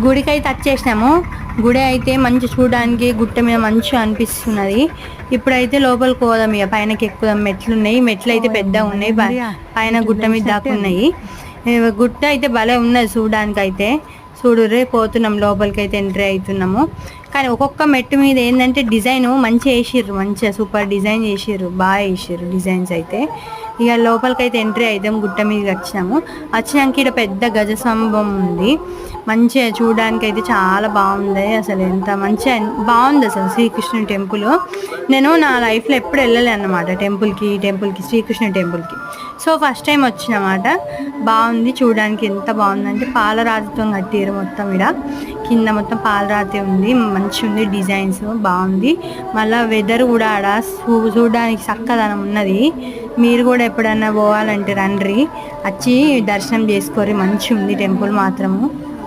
గుడికి అయితే వచ్చేసినాము. గుడి అయితే మంచి చూడడానికి గుట్ట మీద మంచిగా అనిపిస్తున్నది. ఇప్పుడైతే లోపలికి పోదాం, ఇక పైనకి ఎక్కుదాం. మెట్లు ఉన్నాయి, మెట్లు అయితే పెద్దగా ఉన్నాయి, పైన గుట్ట మీద దాకా ఉన్నాయి. గుట్ట అయితే భలే ఉన్నది చూడడానికి. అయితే చూడుర్రే పోతున్నాం లోపలికి అయితే ఎంట్రీ అవుతున్నాము. కానీ ఒక్కొక్క మెట్టు మీద ఏంటంటే డిజైన్ మంచిగా వేసిర్రు, మంచిగా సూపర్ డిజైన్ చేసిర్రు, బాగా వేసిర్రు డిజైన్స్ అయితే. ఇక లోపలికి అయితే ఎంట్రీ అవుతాం. గుట్ట మీదకి వచ్చినాక ఇక్కడ పెద్ద గజస్తంభం ఉంది. మంచిగా చూడడానికి అయితే చాలా బాగుంది. అసలు ఎంత మంచిగా బాగుంది అసలు శ్రీకృష్ణుని టెంపుల్. నేను నా లైఫ్లో ఎప్పుడు వెళ్ళలే అన్నమాట టెంపుల్కి శ్రీకృష్ణ టెంపుల్కి. సో ఫస్ట్ టైం వచ్చినమాట. బాగుంది చూడడానికి. ఎంత బాగుందంటే పాలరాతితో కట్టారు మొత్తం. ఇక్కడ కింద మొత్తం పాలరాతి ఉంది, మంచిగా ఉంది, డిజైన్స్ బాగుంది. మళ్ళీ వెదర్ కూడా ఆడ చూడడానికి చక్కదనం ఉన్నది. మీరు కూడా ఎప్పుడన్నా పోవాలంటే రండి, వచ్చి దర్శనం చేసుకోరి. మంచిగా ఉంది టెంపుల్ మాత్రము.